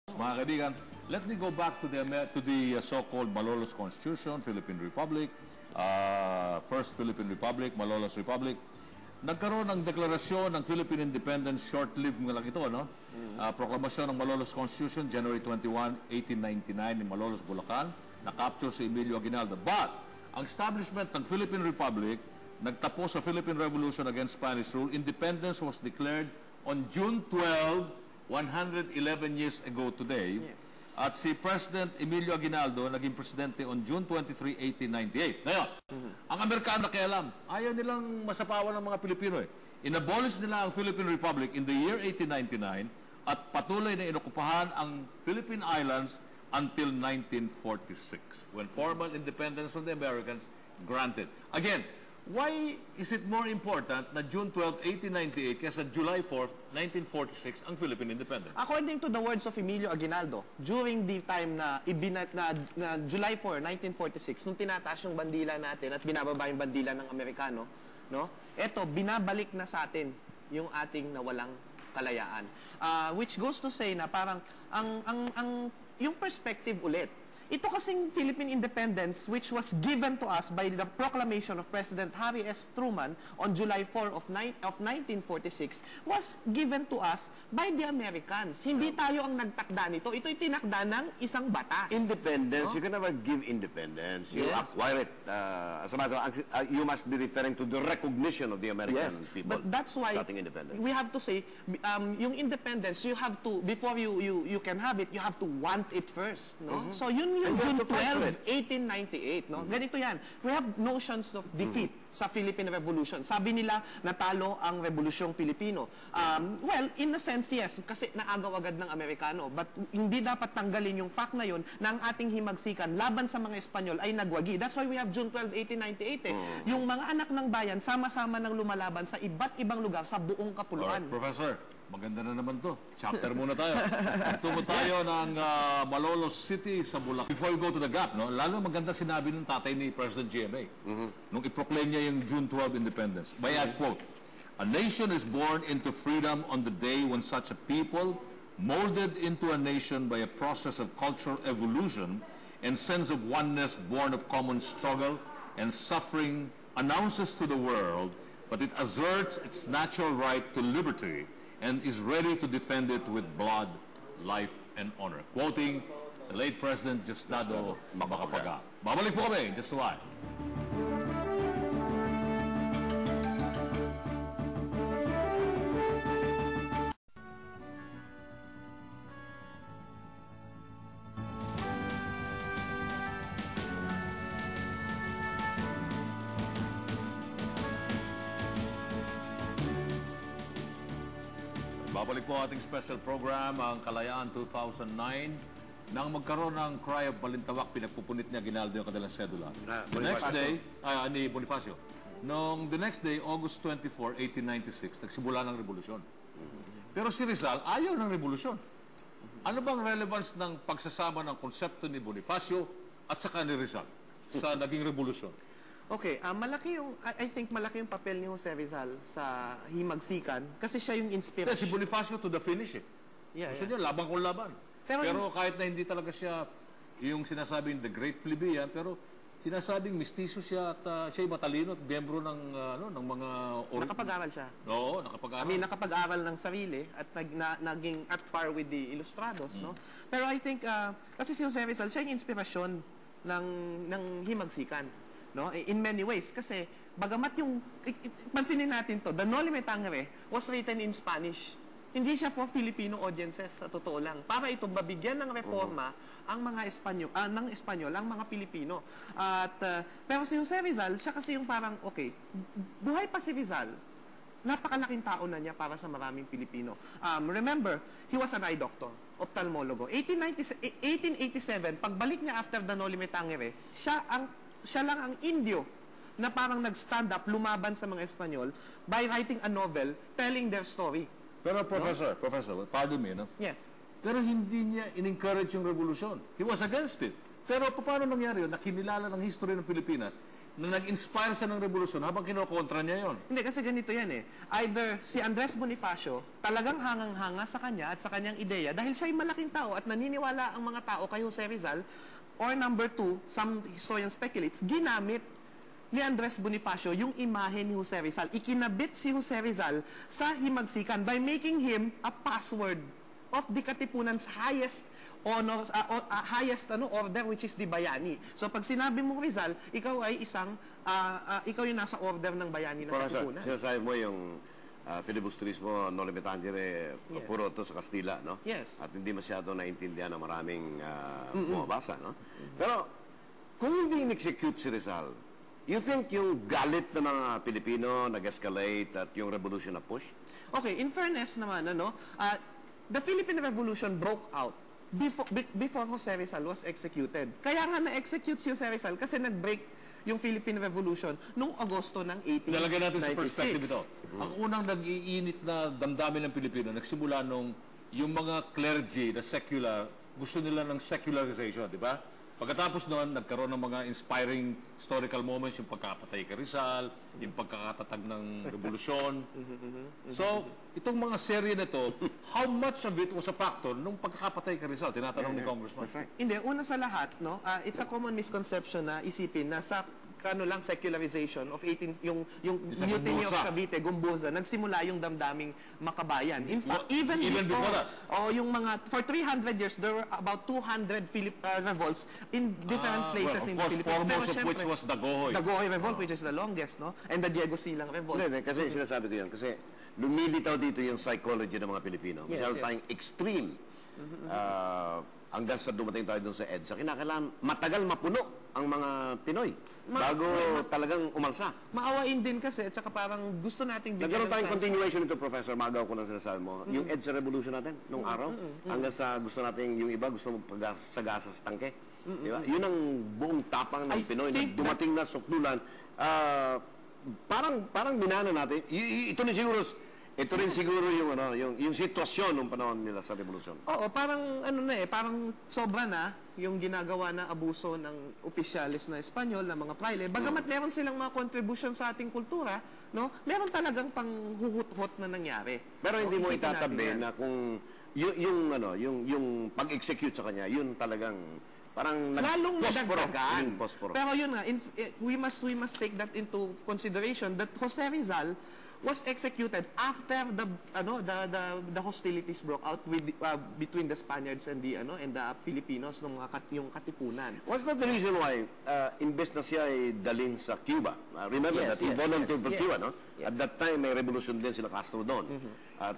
Mga kaibigan, let me go back to the so-called Malolos Constitution, Philippine Republic, First Philippine Republic, Malolos Republic. Nagkaroon ng deklarasyon ng Philippine Independence, short-lived nga lang ito, no? Proklamasyon ng Malolos Constitution, January 21, 1899 in Malolos, Bulacan, na-capture si Emilio Aguinaldo. But, ang establishment ng Philippine Republic, nagtapos sa Philippine Revolution against Spanish rule. Independence was declared on June 12, 111 years ago today. At si President Emilio Aguinaldo naging presidente on June 23, 1898. Ngayon, ang Amerikano nakialam. Ayaw nilang masapawan ng mga Pilipino eh. Inabolish nila ang Philippine Republic in the year 1899 at patuloy na inokupahan ang Philippine Islands until 1946 when formal independence from the Americans granted. Again, why is it more important na June 12, 1898 kaysa July 4, 1946 ang Philippine independence? According to the words of Emilio Aguinaldo, during the time na July 4, 1946, nung tinataas yung bandila natin at binababa yung bandila ng Amerikano, no? Eto, binabalik na sa atin yung ating nawalang kalayaan. Which goes to say na parang yung perspective ulit. Ito kasing Philippine independence which was given to us by the proclamation of President Harry S. Truman on July 4 of 1946 was given to us by the Americans. Hindi tayo ang nagtakda nito. Ito'y tinakda ng isang batas. Independence, you can never give independence. You acquire it. As a matter of you must be referring to the recognition of the American people. But that's why starting independence. We have to say, yung independence, you have to, before you can have it, you have to want it first. No? So yun yung June 12, 1898. No? Ganito yan. We have notions of defeat sa Philippine Revolution. Sabi nila, natalo ang Revolusyong Pilipino. Well, in a sense, yes, kasi naagaw agad ng Amerikano. But hindi dapat tanggalin yung fact na yun na ang ating himagsikan laban sa mga Espanyol ay nagwagi. That's why we have June 12, 1898. Yung mga anak ng bayan, sama-sama nang lumalaban sa iba't ibang lugar sa buong kapuluan. Alright, Professor, maganda na naman to. Chapter muna tayo. Tungo tayo ng Malolos City sa Bulacan. Before we go to the gap, no, lalo maganda sinabi ng tatay ni President GMA nung i-proclaim niya yung June 12 independence. By I quote, "A nation is born into freedom on the day when such a people, molded into a nation by a process of cultural evolution and sense of oneness born of common struggle and suffering, announces to the world, but it asserts its natural right to liberty and is ready to defend it with blood, life, and honor." Quoting the late President Diosdado Macapagal. Babalik po kami, just a while. Babalik po ating special program, ang Kalayaan 2009. Nang magkaroon ng cry of balintawak, pinagpupunit niya Aguinaldo yung kanilang sedula. The next day, ni Bonifacio. The next day, August 24, 1896, nagsimula ng revolusyon. Pero si Rizal, ayaw ng revolusyon. Ano bang relevance ng pagsasama ng konsepto ni Bonifacio at saka ni Rizal sa naging revolusyon? Okay, I think malaki yung papel ni Jose Rizal sa himagsikan kasi siya yung inspiration. Si Bonifacio to the finish eh. Gusto niya, laban kung laban. Pero kahit na hindi talaga siya yung sinasabing the great plebeian, pero sinasabing mistiso siya at siya'y matalino at miyembro ng mga... Nakapag-aral siya. Oo, nakapag-aral. Nakapag-aral ng sarili at naging at par with the Ilustrados, no? Pero I think, kasi si Jose Rizal, siya yung inspirasyon ng himagsikan, no? In many ways. Kasi, bagamat yung... Pansinin natin to, The Noli Me Tangere was written in Spanish. Hindi siya for Filipino audiences, sa totoo lang. Para ito mabigyan ng reforma ang mga Espanyol, ang mga Pilipino. Pero si Jose Rizal, siya kasi yung parang, okay, buhay pa si Rizal, napakalaking tao na niya para sa maraming Pilipino. Remember, he was an eye doctor, ophthalmologo. 1887, pagbalik niya after the Noli Me Tangere, siya lang ang Indio na parang nag-stand up, lumaban sa mga Espanyol by writing a novel telling their story. Pero Professor, pardon me, no? Yes. Pero hindi niya in-encourage yung revolusyon. He was against it. Pero paano nangyari yun? Nakinilala ng history ng Pilipinas na nag-inspire siya ng revolusyon habang kinokontra niya yon. Hindi, kasi ganito yan eh. Either si Andres Bonifacio talagang hangang-hanga sa kanya at sa kanyang ideya dahil siya ay malaking tao at naniniwala ang mga tao kay Jose Rizal, or number two, some historian speculates, ginamit ni Andres Bonifacio yung imahe ni Jose Rizal. Ikinabit si Jose Rizal sa himagsikan by making him a password of the Katipunan's highest honors, highest order, which is the Bayani. So pag sinabi mong Rizal, ikaw ay ikaw yung nasa order ng Bayani ng Professor, Katipunan. sinasabi mo yung filibusterismo, no limitangere, Yes. puro to sa Kastila, no? Yes. At hindi masyado naintindihan ng maraming bumabasa, no? Pero, kung hindi in-execute si Rizal, you think yung galit ng mga Pilipino nag-escalate at yung revolution na push? Okay, in fairness naman, the Philippine Revolution broke out before Jose Rizal was executed. Kaya nga na-execute si Jose Rizal kasi nag-break yung Philippine Revolution noong Agosto ng 1896. Lalagyan natin sa perspective ito. Ang unang nag-iinit na damdamin ng Pilipino, nagsimula nung yung mga clergy na secular, gusto nila ng secularization, di ba? Pagkatapos noon, nagkaroon ng mga inspiring historical moments, yung pagkakapatay kay Rizal, yung pagkakatatag ng revolusyon. So, itong mga serye na ito, how much of it was a factor nung pagkakapatay kay Rizal? Tinatanong ni Congressman. Hindi, una sa lahat, it's a common misconception na isipin na sa secularization of 18 yung Sa mutiny of Gumbuza. Cavite, Gumbuza, nagsimula yung damdaming makabayan. In fact, Well, even even before before, that. yung mga for 300 years there were about 200 revolts in different places in the Philippines. Foremost of syempre, which was Dagohoy. Dagohoy Revolt, which is the longest, no? And the Diego Silang Revolt. Hindi, kasi sinasabi ko yan. Kasi lumilitaw dito yung psychology ng mga Pilipino. Yes, Masyado yes. tayong extreme. Hanggang sa dumating tayo dun sa EDSA, kinakailangan matagal mapuno ang mga Pinoy bago talagang umalsa. Maawain din kasi at saka parang gusto nating bigyan Nagkaroon ng tayong chance. continuation nito, Professor. Magaw ko lang sinasabi mo. Yung EDSA revolution natin, nung araw, hanggang sa gusto natin, yung iba gusto magsagasa sa tangke. Di ba? Yun ang buong tapang ng I Pinoy na think dumating na sukdulan. Parang minana natin. Ito rin siguro yung sitwasyon nung panahon nila sa revolusyon. Oo, parang parang sobra na yung ginagawa na abuso ng opisyalis na Espanyol, na mga praile. Bagamat meron silang mga contribution sa ating kultura, no? Meron talagang panghuhut-hut na nangyari. Pero hindi mo Isipin natin itatabi yan. na kung yung pag-execute sa kanya, yun talagang parang Lalong nag-posporo. nadagdagan. Yung posporo. Pero yun nga, we must take that into consideration that Jose Rizal was executed after the hostilities broke out between the Spaniards and the Filipinos nung yung Katipunan. Was that the reason why imbes na siya ay dalhin sa Cuba? Remember Yes, that he yes, volunteered for yes, Cuba, yes. no? Yes. At that time, may revolution din sila Castro doon. At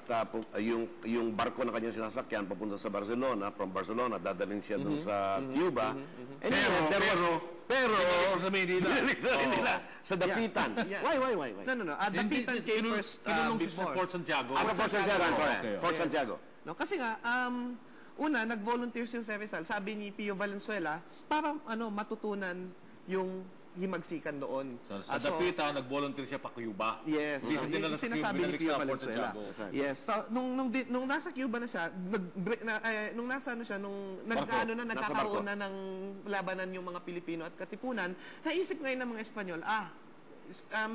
yung barko na kanyang sinasakyan papunta sa Barcelona, from Barcelona, dadalhin siya doon sa Cuba. And pero, Binalik sa Manila. binalik sa Manila, sa dapitan. Yeah. Why? No. Dapitan came first Kinulong siya sa before. Fort Santiago. Sa Fort Santiago, I'm sorry. Okay, Fort Yes. Santiago. No, kasi nga, una, nag-volunteer si Jose Rizal. Sabi ni Pio Valenzuela, para matutunan yung himagsikan doon. Sa Dapita, nag-volunteer siya pa Cuba. Yes. Hindi siya dinala Yung sa Cuba, sinasabi ni binalik Pio sa Fort Valenzuela. Santiago. Yes. So, nung nasa Cuba na siya, nung nasa nagkakaroon na ng labanan yung mga Pilipino at Katipunan, naisip ngayon ng mga Espanyol,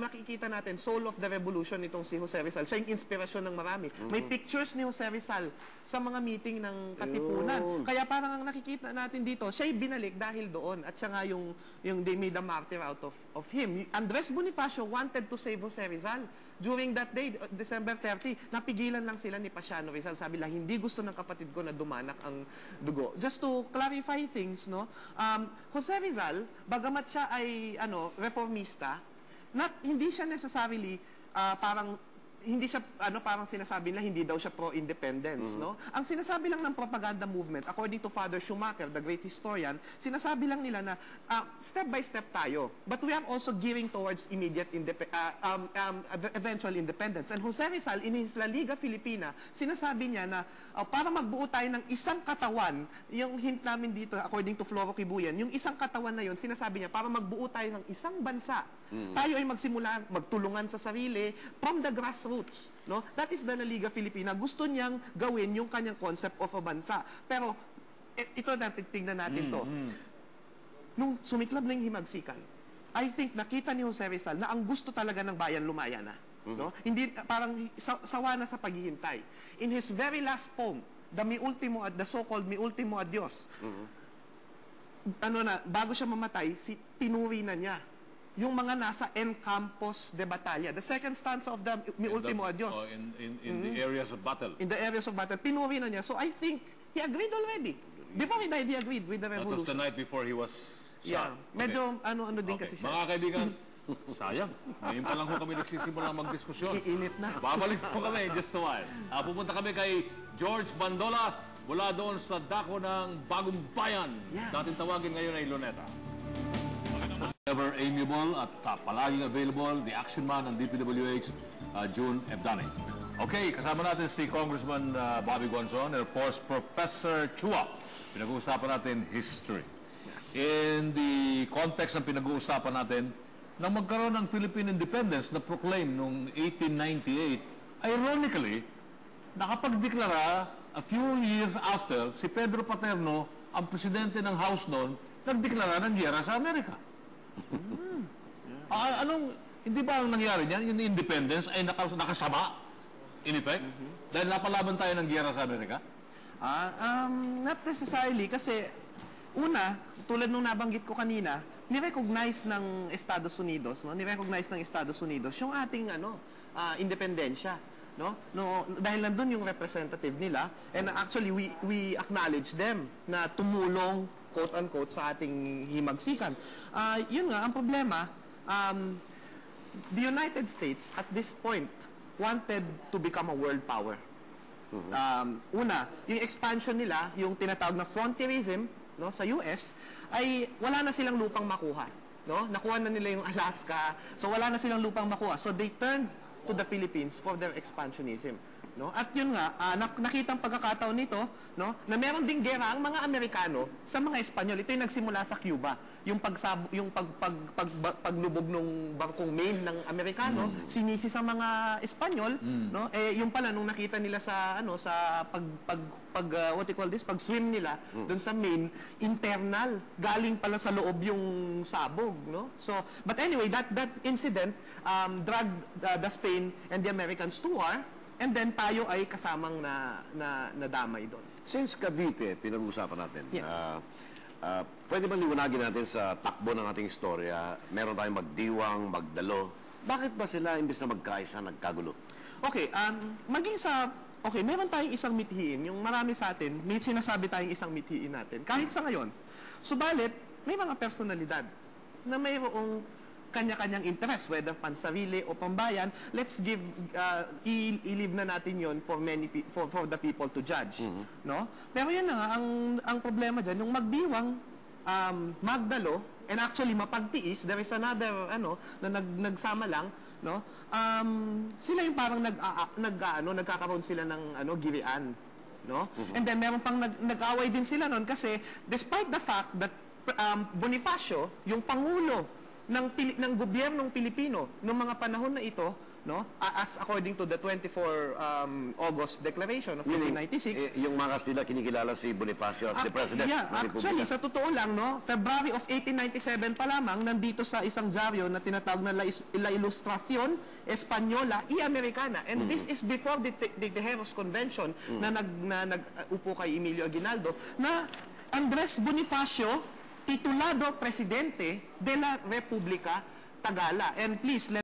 nakikita natin, soul of the revolution itong si Jose Rizal. Siya yung inspirasyon ng marami. May pictures ni Jose Rizal sa mga meeting ng Katipunan. Kaya parang ang nakikita natin dito, siya'y binalik dahil doon. At siya nga yung they made a martyr out of him. Andres Bonifacio wanted to save Jose Rizal. During that day, December 30, napigilan lang sila ni Pasiano Rizal. Sabi lang, hindi gusto ng kapatid ko na dumanak ang dugo. Just to clarify things, no? Jose Rizal, bagamat siya ay reformista, hindi siya necessarily hindi siya parang sinasabi nila hindi daw siya pro-independence, no? Ang sinasabi lang ng propaganda movement, according to Father Schumacher, the great historian, sinasabi lang nila na step by step tayo, but we are also gearing towards immediate eventual independence. And Jose Rizal, in his La Liga Filipina, sinasabi niya na para magbuo tayo ng isang katawan, yung hint namin dito, according to Floro Kibuyan, yung isang katawan na yun, sinasabi niya, para magbuo tayo ng isang bansa, tayo ay magsimula, magtulungan sa sarili, from the grassroots. No? That is the La Liga Filipina. Gusto niyang gawin yung kanyang concept of a bansa. Pero, ito natin, tingnan natin to. Nung sumiklab na yung himagsikan, I think nakita ni Jose Rizal na ang gusto talaga ng bayan lumaya na. No? Hindi, parang sawa na sa paghihintay. In his very last poem, the so-called Mi Ultimo Adios, bago siya mamatay, tinuri na niya yung mga nasa En Campos de Batalla. The second stanza of the Mi Ultimo Adios. In the areas of battle. In the areas of battle. Pinuri na niya. So I think he agreed already. Before he died, he agreed with the That was the revolution. night before he was Yeah. shot. Medyo ano din Okay. kasi siya. Mga kaibigan, sayang. Ngayon pa lang ho kami nagsisimula magdiskusyon. Iinit na. Babalik po kami in just a while. Pupunta kami kay George Bandola mula doon sa dako ng Bagong Bayan. Yeah. Dating tawagin ngayon ay Luneta. Ever amiable at palaging available, the action man ng DPWH, June Ebdane. Okay, kasama natin si Congressman Bobby Gonzon and of course Professor Chua. Pinag-uusapan natin history. In the context ng pinag-uusapan natin, nang magkaroon ng Philippine independence na proclaim noong 1898, ironically, nakapagdeklara a few years after, si Pedro Paterno, ang presidente ng House noon, nagdeklara ng giyera sa Amerika. Hindi ba ang nangyari niyan? Yung independence ay nakasama, in effect? Dahil napalaban tayo ng giyera sa Amerika? Not necessarily kasi una, tulad nung nabanggit ko kanina, ni-recognize ng Estados Unidos, no? Ni-recognize ng Estados Unidos yung ating independensya, no? Dahil nandun yung representative nila and actually we acknowledge them na tumulong quote unquote sa ating himagsikan. Yun nga ang problema, the United States at this point wanted to become a world power. Una, yung expansion nila, yung tinatawag na frontierism, no, sa US, ay wala na silang lupang makuha. No? Nakuha na nila yung Alaska, so wala na silang lupang makuha. So they turned to the Philippines for their expansionism. No? At yun nga, nakitang pagkakataon nito, no, na meron ding gera ang mga Amerikano sa mga Espanyol. Ito yung nagsimula sa Cuba. Yung paglubog ng bangkong Maine ng Amerikano, sinisi sa mga Espanyol, no? Yung pala nung nakita nila sa pag-swim nila doon sa Maine, internal, galing pala sa loob yung sabog, no? So, but anyway, that incident dragged the Spain and the Americans to war. And then tayo ay kasamang nadamay doon. Since Cavite, pinag-uusapan natin, Yes. pwede ba liwanagin natin sa takbo ng ating istorya, meron tayong magdiwang, magdalo, bakit ba sila imbis na magkaisa, nagkagulo? Okay, meron tayong isang mithiin. Yung marami sa atin, may sinasabi tayong isang mithiin natin. Kahit sa ngayon. Subalit, may mga personalidad na mayroong kanya-kanyang interest, whether pansarili o pambayan. Let's give, i-leave na natin yon for the people to judge. No? Pero yan na nga, ang problema dyan, yung magdiwang, magdalo, and actually mapagtiis, there is another, na nagsama lang, no? Sila yung parang nagkakaroon sila ng, girian. No? And then meron pang nag-away din sila nun kasi despite the fact that Bonifacio, yung pangulo ng gobyernong Pilipino noong mga panahon na ito, no, as according to the 24 August Declaration of 1896, Yung mga Kastila, kinikilala si Bonifacio as the president yeah, ng actually, Republika. sa totoo lang, no, February of 1897 pa lamang, nandito sa isang dyaryo na tinatawag na La Ilustración Española y Americana. And this is before the Tejeros Convention na nag-upo kay Emilio Aguinaldo, na Andres Bonifacio, titulado presidente de la República Tagala. And please,